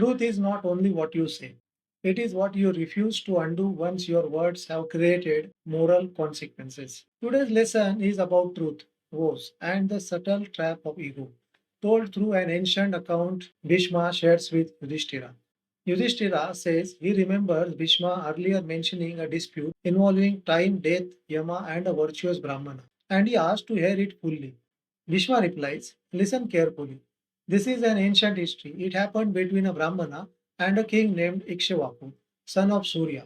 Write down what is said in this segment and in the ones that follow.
Truth is not only what you say, it is what you refuse to undo once your words have created moral consequences. Today's lesson is about truth, woes, and the subtle trap of ego, told through an ancient account Bhishma shares with Yudhishthira. Yudhishthira says he remembers Bhishma earlier mentioning a dispute involving time, death, Yama, and a virtuous Brahmana, and he asked to hear it fully. Bhishma replies, listen carefully. This is an ancient history. It happened between a Brahmana and a king named Ikshvaku, son of Surya.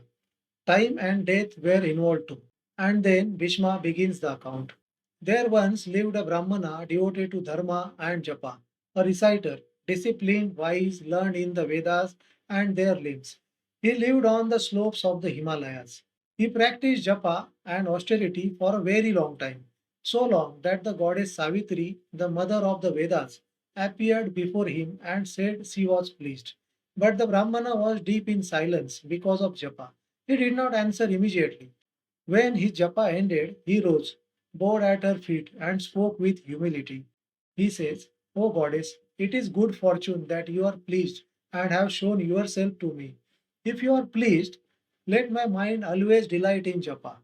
Time and death were involved too. And then Bhishma begins the account. There once lived a Brahmana devoted to Dharma and Japa, a reciter, disciplined, wise, learned in the Vedas and their limbs. He lived on the slopes of the Himalayas. He practiced Japa and austerity for a very long time, so long that the goddess Savitri, the mother of the Vedas, appeared before him and said she was pleased. But the Brahmana was deep in silence because of Japa. He did not answer immediately. When his japa ended, he rose, bowed at her feet, and spoke with humility. He says, O goddess, it is good fortune that you are pleased and have shown yourself to me. If you are pleased, let my mind always delight in japa.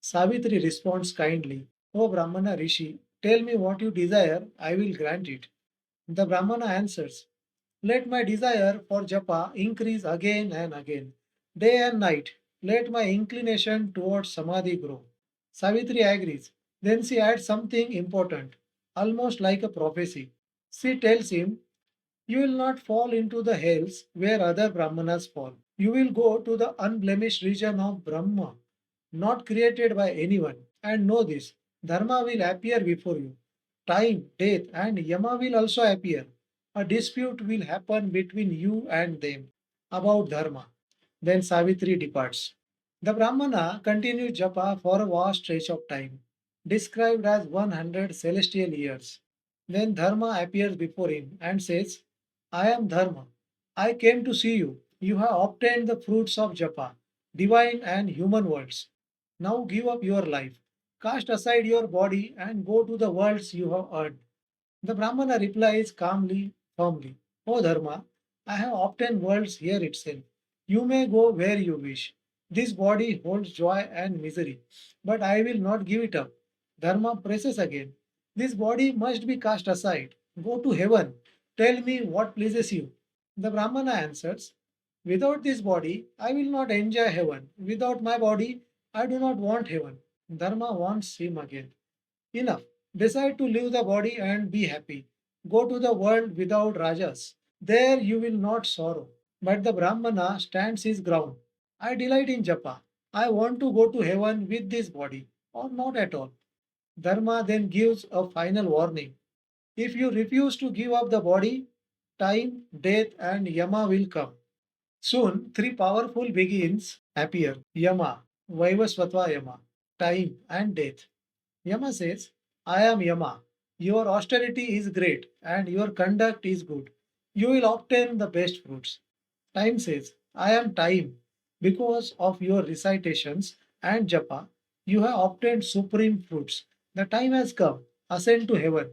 Savitri responds kindly, O Brahmana Rishi, tell me what you desire, I will grant it. The Brahmana answers, let my desire for japa increase again and again, day and night. Let my inclination towards samadhi grow. Savitri agrees. Then she adds something important, almost like a prophecy. She tells him, you will not fall into the hells where other Brahmanas fall. You will go to the unblemished region of Brahma, not created by anyone. And know this, Dharma will appear before you. Time, death, and Yama will also appear. A dispute will happen between you and them about Dharma. Then Savitri departs. The Brahmana continues japa for a vast stretch of time, described as 100 celestial years. Then Dharma appears before him and says, I am Dharma. I came to see you. You have obtained the fruits of japa, divine and human worlds. Now give up your life. Cast aside your body and go to the worlds you have earned. The Brahmana replies calmly, firmly, O Dharma, I have obtained worlds here itself. You may go where you wish. This body holds joy and misery, but I will not give it up. Dharma presses again. This body must be cast aside. Go to heaven. Tell me what pleases you. The Brahmana answers, without this body, I will not enjoy heaven. Without my body, I do not want heaven. Dharma wants him again. Enough. Decide to leave the body and be happy. Go to the world without rajas. There you will not sorrow. But the Brahmana stands his ground. I delight in japa. I want to go to heaven with this body, or not at all. Dharma then gives a final warning. If you refuse to give up the body, time, death, and Yama will come. Soon, three powerful beings appear Yama, Vaivasvatva Yama, time, and death. Yama says, I am Yama. Your austerity is great and your conduct is good. You will obtain the best fruits. Time says, I am time. Because of your recitations and japa, you have obtained supreme fruits. The time has come. Ascend to heaven.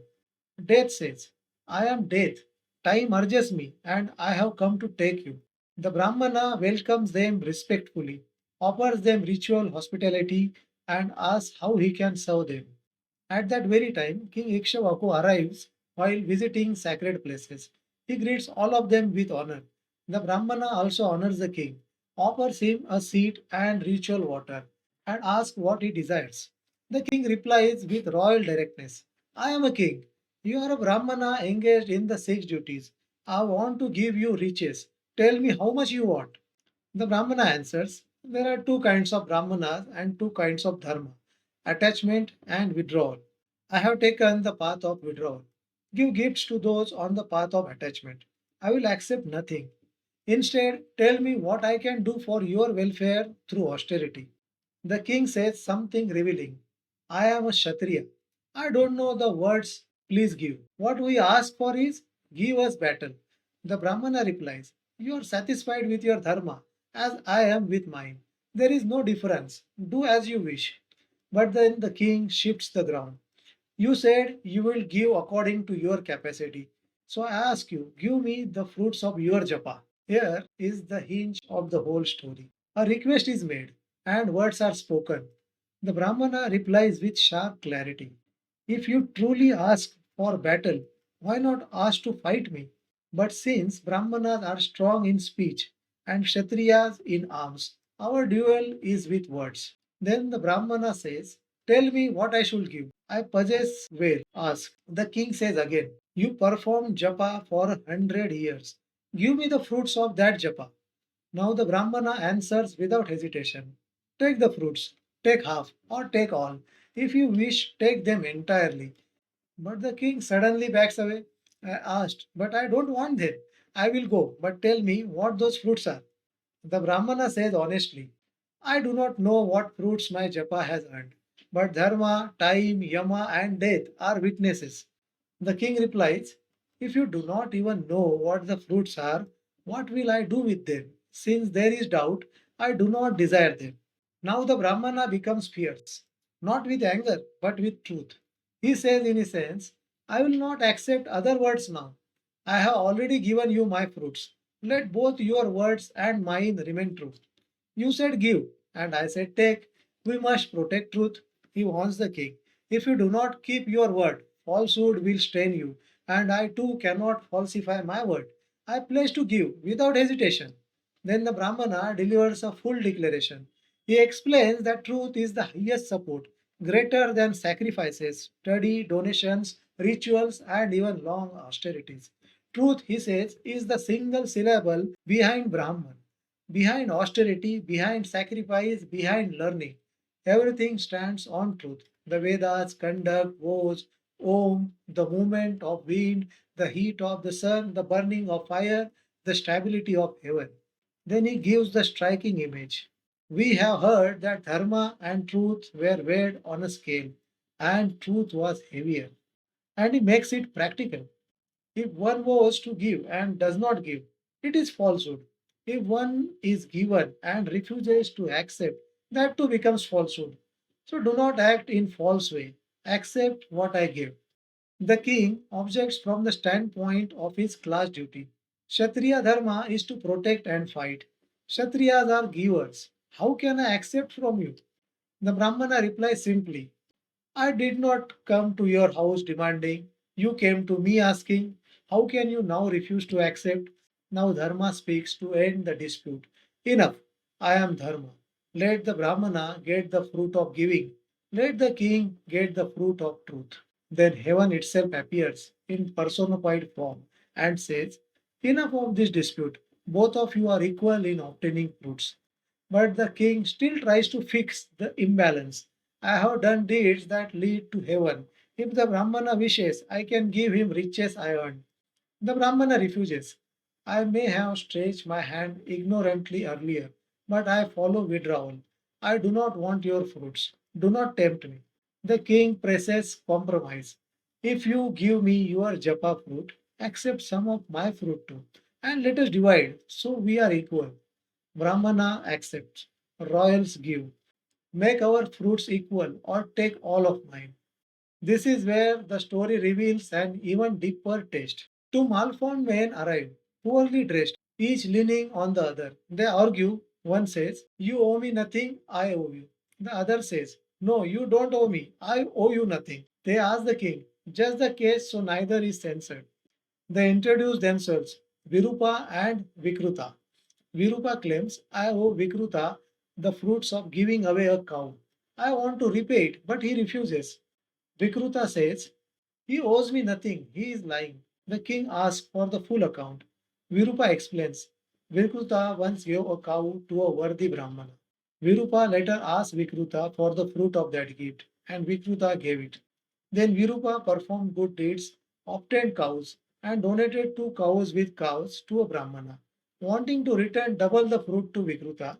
Death says, I am death. Time urges me and I have come to take you. The Brahmana welcomes them respectfully, offers them ritual hospitality, and asks how he can serve them. At that very time, King Ikshvaku arrives while visiting sacred places. He greets all of them with honor. The Brahmana also honors the king, offers him a seat and ritual water, and asks what he desires. The king replies with royal directness, I am a king. You are a Brahmana engaged in the six duties. I want to give you riches. Tell me how much you want. The Brahmana answers, there are two kinds of Brahmanas and two kinds of Dharma, attachment and withdrawal. I have taken the path of withdrawal. Give gifts to those on the path of attachment. I will accept nothing. Instead, tell me what I can do for your welfare through austerity. The king says something revealing. I am a Kshatriya. I don't know the words, please give. What we ask for is, give us battle. The Brahmana replies, you are satisfied with your dharma, as I am with mine. There is no difference. Do as you wish. But then the king shifts the ground. You said you will give according to your capacity. So I ask you, give me the fruits of your japa. Here is the hinge of the whole story. A request is made, and words are spoken. The Brahmana replies with sharp clarity. If you truly ask for battle, why not ask to fight me? But since Brahmanas are strong in speech and Kshatriyas in arms, our duel is with words. Then the Brahmana says, tell me what I should give. I possess where? Ask. The king says again, you performed japa for 100 years. Give me the fruits of that japa. Now the Brahmana answers without hesitation. Take the fruits, take half, or take all. If you wish, take them entirely. But the king suddenly backs away. I asked, but I don't want them. I will go, but tell me what those fruits are. The Brahmana says honestly, I do not know what fruits my japa has earned, but dharma, time, yama, and death are witnesses. The king replies, if you do not even know what the fruits are, what will I do with them? Since there is doubt, I do not desire them. Now the Brahmana becomes fierce, not with anger, but with truth. He says, in essence, I will not accept other words now. I have already given you my fruits. Let both your words and mine remain true. You said give, and I said take. We must protect truth. He warns the king. If you do not keep your word, falsehood will stain you, and I too cannot falsify my word. I pledge to give without hesitation. Then the Brahmana delivers a full declaration. He explains that truth is the highest support, greater than sacrifices, study, donations, rituals, and even long austerities. Truth, he says, is the single syllable behind Brahman, behind austerity, behind sacrifice, behind learning. Everything stands on truth. The Vedas conduct vows, Om, the movement of wind, the heat of the sun, the burning of fire, the stability of heaven. Then he gives the striking image. We have heard that dharma and truth were weighed on a scale, and truth was heavier. And he makes it practical. If one vows to give and does not give, it is falsehood. If one is given and refuses to accept, that too becomes falsehood. So do not act in false way. Accept what I give. The king objects from the standpoint of his class duty. Kshatriya dharma is to protect and fight. Kshatriyas are givers. How can I accept from you? The Brahmana replies simply, I did not come to your house demanding. You came to me asking, how can you now refuse to accept? Now Dharma speaks to end the dispute. Enough, I am Dharma. Let the Brahmana get the fruit of giving. Let the king get the fruit of truth. Then heaven itself appears in personified form and says, enough of this dispute. Both of you are equal in obtaining fruits. But the king still tries to fix the imbalance. I have done deeds that lead to heaven. If the Brahmana wishes, I can give him riches I earned. The Brahmana refuses. I may have stretched my hand ignorantly earlier, but I follow withdrawal. I do not want your fruits. Do not tempt me. The king presses compromise. If you give me your japa fruit, accept some of my fruit too, and let us divide so we are equal. Brahmana accepts. Royals give. Make our fruits equal or take all of mine. This is where the story reveals an even deeper taste. Two malformed men arrive, poorly dressed, each leaning on the other. They argue. One says, you owe me nothing, I owe you. The other says, no, you don't owe me, I owe you nothing. They ask the king, just the case so neither is censored. They introduce themselves, Virupa and Vikruta. Virupa claims, I owe Vikruta the fruits of giving away a cow. I want to repay it, but he refuses. Vikruta says, he owes me nothing, he is lying. The king asks for the full account. Virupa explains, Vikruta once gave a cow to a worthy Brahmana. Virupa later asked Vikruta for the fruit of that gift, and Vikruta gave it. Then Virupa performed good deeds, obtained cows, and donated 2 cows with cows to a Brahmana, wanting to return double the fruit to Vikruta.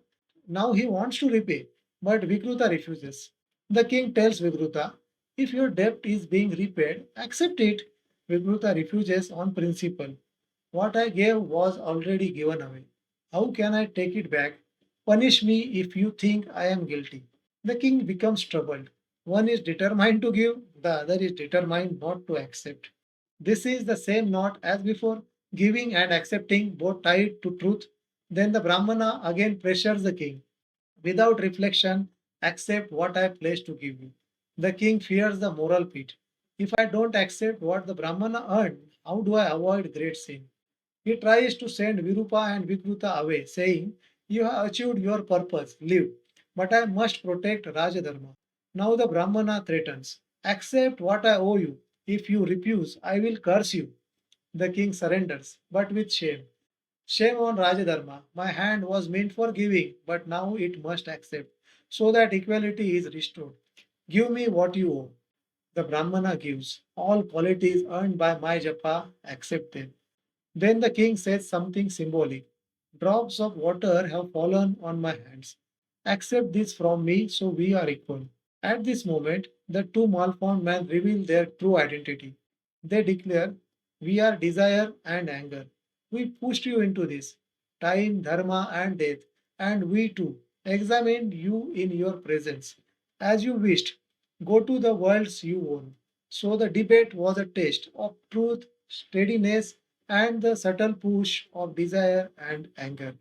Now he wants to repay, but Vikruta refuses. The king tells Vikruta, if your debt is being repaid, accept it. Vikruta refuses on principle. What I gave was already given away. How can I take it back? Punish me if you think I am guilty. The king becomes troubled. One is determined to give, the other is determined not to accept. This is the same knot as before. giving and accepting both tied to truth. Then the Brahmana again pressures the king. Without reflection, accept what I pledge to give you. The king fears the moral pit. If I don't accept what the Brahmana earned, how do I avoid great sin? He tries to send Virupa and Vikruta away, saying, "You have achieved your purpose, live. But I must protect Rajadharma." Now the Brahmana threatens, "Accept what I owe you. If you refuse, I will curse you." The king surrenders, but with shame. Shame on Rajadharma. My hand was meant for giving, but now it must accept, so that equality is restored. Give me what you owe. The Brahmana gives. All qualities earned by my japa, accept them. Then the king says something symbolic. Drops of water have fallen on my hands. Accept this from me so we are equal. At this moment, the two malformed men reveal their true identity. They declare, "We are desire and anger. We pushed you into this, time, dharma, and death, and we too examined you in your presence. As you wished, go to the worlds you own." So the debate was a test of truth, steadiness, and the subtle push of desire and anger.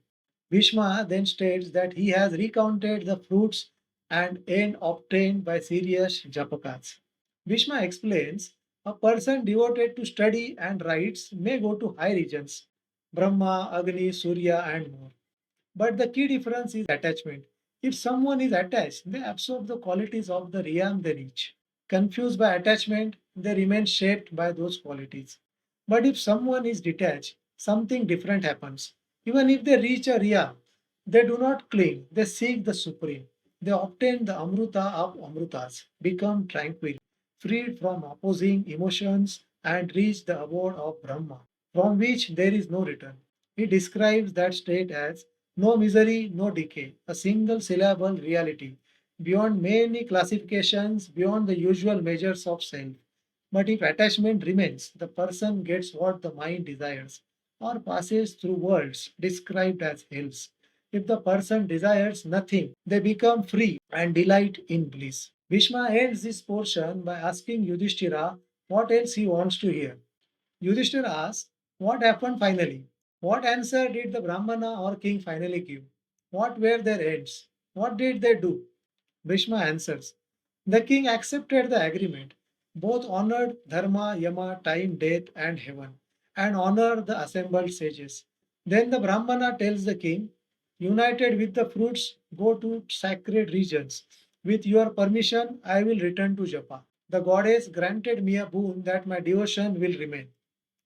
Bhishma then states that he has recounted the fruits and end obtained by serious Japakas. Bhishma explains a person devoted to study and rites may go to high regions, Brahma, Agni, Surya, and more. But the key difference is attachment. If someone is attached, they absorb the qualities of the realm they reach. Confused by attachment, they remain shaped by those qualities. But if someone is detached, something different happens. Even if they reach a realm, they do not cling, they seek the supreme. They obtain the Amruta of Amrutas, become tranquil, freed from opposing emotions, and reach the abode of Brahma, from which there is no return. He describes that state as no misery, no decay, a single syllable reality, beyond many classifications, beyond the usual measures of self. But if attachment remains, the person gets what the mind desires, or passes through worlds described as hells. If the person desires nothing, they become free and delight in bliss. Bhishma ends this portion by asking Yudhishthira what else he wants to hear. Yudhishthira asks, "What happened finally? What answer did the Brahmana or king finally give? What were their ends? What did they do?" Bhishma answers, "The king accepted the agreement. Both honored Dharma, Yama, time, death, and heaven, and honored the assembled sages." Then the Brahmana tells the king, "United with the fruits, go to sacred regions. With your permission, I will return to Japa. The goddess granted me a boon that my devotion will remain."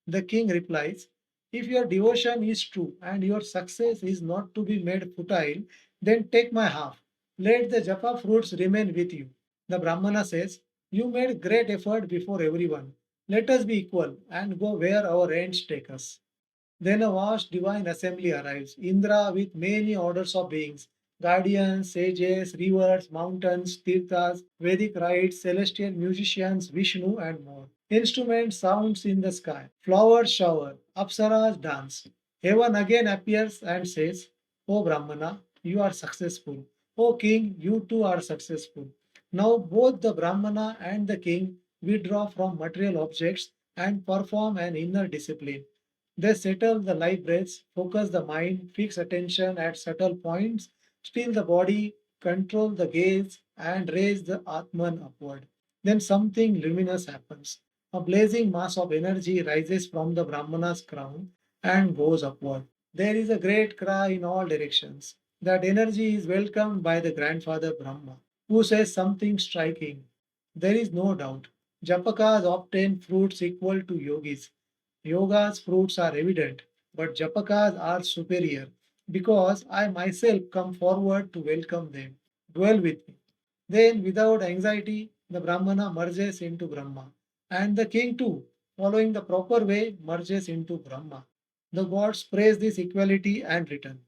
The king replies, "If your devotion is true and your success is not to be made futile, then take my half. Let the japa fruits remain with you." The Brahmana says, "You made great effort before everyone. Let us be equal and go where our ends take us." Then a vast divine assembly arrives, Indra with many orders of beings, guardians, sages, rivers, mountains, tirthas, Vedic rites, celestial musicians, Vishnu, and more. Instrument sounds in the sky, flowers shower, apsaras dance. Heaven again appears and says, "O Brahmana, you are successful. O king, you too are successful." Now both the Brahmana and the king withdraw from material objects and perform an inner discipline. They settle the life breaths, focus the mind, fix attention at subtle points, still the body, control the gaze, and raise the Atman upward. Then something luminous happens. A blazing mass of energy rises from the Brahmana's crown and goes upward. There is a great cry in all directions. That energy is welcomed by the grandfather Brahma, who says something striking. There is no doubt. Japakas obtain fruits equal to yogis. Yoga's fruits are evident, but Japakas are superior because I myself come forward to welcome them. Dwell with me. Then, without anxiety, the Brahmana merges into Brahma, and the king too, following the proper way, merges into Brahma. The gods praise this equality and return.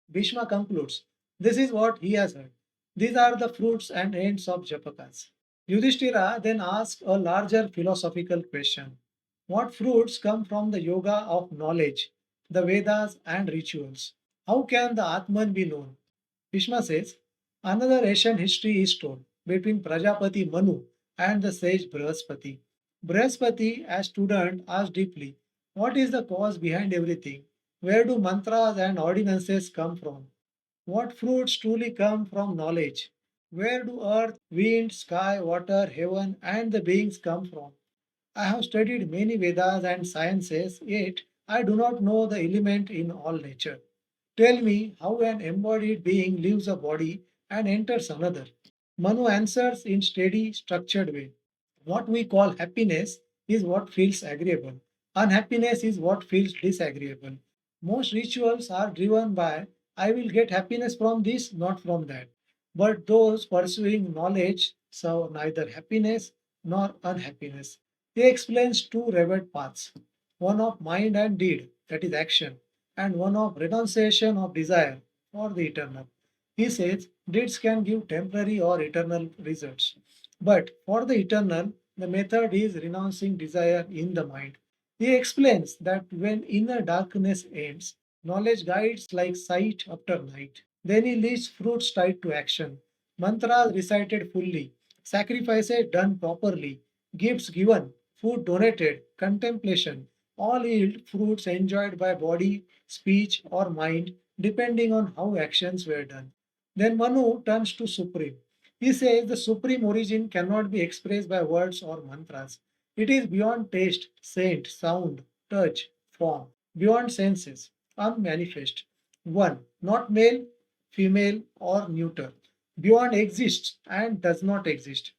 Bhishma concludes, "This is what he has heard. These are the fruits and ends of Japakas." Yudhishthira then asks a larger philosophical question. What fruits come from the yoga of knowledge, the Vedas and rituals? How can the Atman be known? Bhishma says, another Asian history is told between Prajapati Manu and the sage Brihaspati. Brihaspati, as student, asked deeply, What is the cause behind everything? Where do mantras and ordinances come from? What fruits truly come from knowledge? Where do earth, wind, sky, water, heaven, and the beings come from? I have studied many Vedas and sciences, yet I do not know the element in all nature. Tell me how an embodied being leaves a body and enters another. Manu answers in steady, structured way. What we call happiness is what feels agreeable. Unhappiness is what feels disagreeable. Most rituals are driven by I will get happiness from this, not from that. But those pursuing knowledge serve neither happiness nor unhappiness. He explains two revered paths, one of mind and deed, that is action, and one of renunciation of desire for the eternal. He says deeds can give temporary or eternal results. But for the eternal, the method is renouncing desire in the mind. He explains that when inner darkness ends, knowledge guides like sight after night. Then he leaves fruits tied to action, mantras recited fully, sacrifices done properly, gifts given, food donated, contemplation, all yield fruits enjoyed by body, speech, or mind, depending on how actions were done. Then Manu turns to Supreme. He says the supreme origin cannot be expressed by words or mantras. It is beyond taste, scent, sound, touch, form, beyond senses, unmanifest. One, not male, female, or neuter. Beyond exists and does not exist.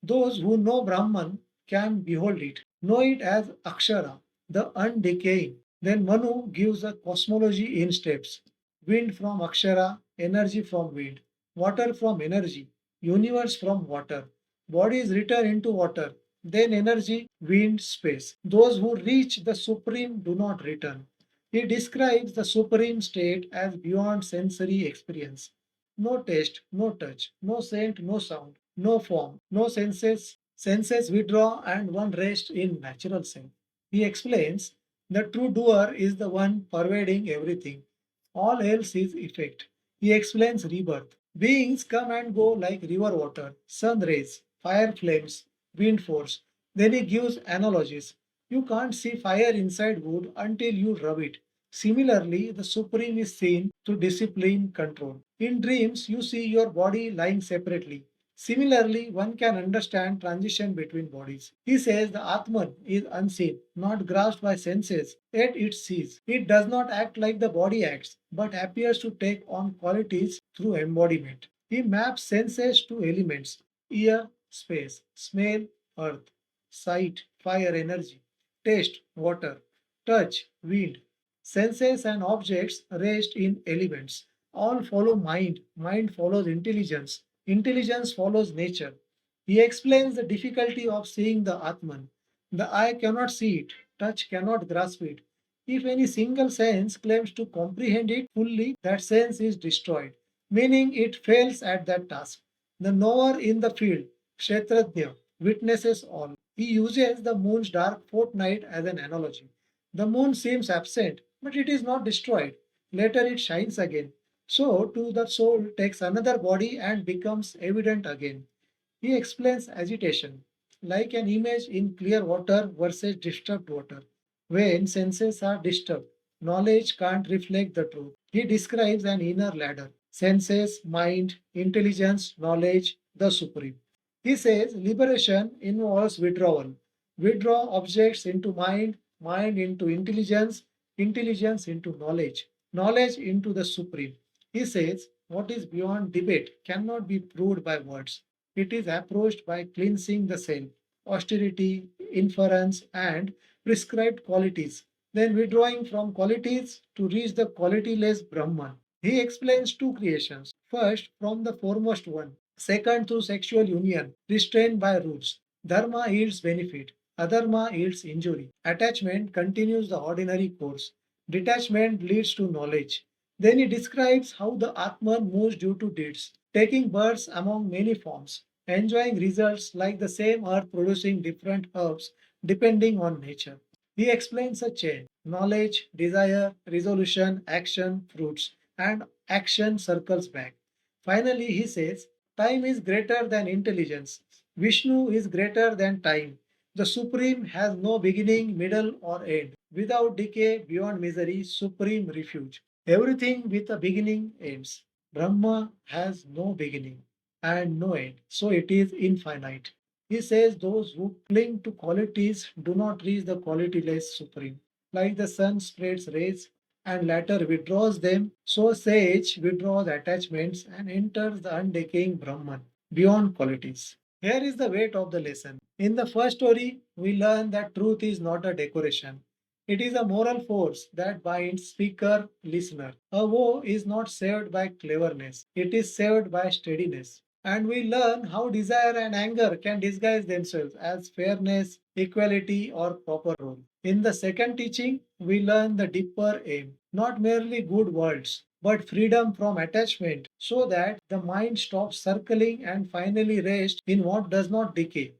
Those who know Brahman can behold it, know it as Akshara, the undecaying. Then Manu gives a cosmology in steps. Wind from Akshara, energy from wind, water from energy, universe from water. Bodies return into water, then energy, wind, space. Those who reach the supreme do not return. He describes the supreme state as beyond sensory experience. No taste, no touch, no scent, no sound, no form, no senses. Senses withdraw and one rests in natural self. He explains the true doer is the one pervading everything. All else is effect. He explains rebirth. Beings come and go like river water, sun rays, fire flames, wind force. Then he gives analogies. You can't see fire inside wood until you rub it. Similarly, the Supreme is seen through discipline control. In dreams, you see your body lying separately. Similarly, one can understand transition between bodies. He says the Atman is unseen, not grasped by senses, yet it sees. It does not act like the body acts, but appears to take on qualities through embodiment. He maps senses to elements ear, space, smell, earth, sight, fire, energy, taste, water, touch, wind. Senses and objects rest in elements. All follow mind. Mind follows intelligence. Intelligence follows nature. He explains the difficulty of seeing the Atman. The eye cannot see it, touch cannot grasp it. If any single sense claims to comprehend it fully, that sense is destroyed, meaning it fails at that task. The knower in the field, Kshetrajna, witnesses all. He uses the moon's dark fortnight as an analogy. The moon seems absent, but it is not destroyed. Later it shines again. So, too, the soul takes another body and becomes evident again. He explains agitation, like an image in clear water versus disturbed water. When senses are disturbed, knowledge can't reflect the truth. He describes an inner ladder senses, mind, intelligence, knowledge, the supreme. He says liberation involves withdrawal. Withdraw objects into mind, mind into intelligence, intelligence into knowledge, knowledge into the supreme. He says what is beyond debate cannot be proved by words. It is approached by cleansing the self, austerity, inference, and prescribed qualities, then withdrawing from qualities to reach the qualityless Brahman. He explains two creations. First, from the foremost one. Second, through sexual union, restrained by rules. Dharma yields benefit. Adharma yields injury. Attachment continues the ordinary course. Detachment leads to knowledge. Then he describes how the Atman moves due to deeds, taking births among many forms, enjoying results like the same earth producing different herbs depending on nature. He explains a chain knowledge, desire, resolution, action, fruits, and action circles back. Finally, he says, time is greater than intelligence. Vishnu is greater than time. The Supreme has no beginning, middle, or end. Without decay, beyond misery, supreme refuge. Everything with a beginning ends. Brahma has no beginning and no end, so it is infinite. He says those who cling to qualities do not reach the qualityless supreme. Like the sun spreads rays and later withdraws them, so sage withdraws attachments and enters the undecaying Brahman, beyond qualities. Here is the weight of the lesson. In the first story, we learn that truth is not a decoration. It is a moral force that binds speaker listener. A woe is not saved by cleverness, it is saved by steadiness. And we learn how desire and anger can disguise themselves as fairness, equality, or proper role. In the second teaching, we learn the deeper aim, not merely good words, but freedom from attachment, so that the mind stops circling and finally rests in what does not decay.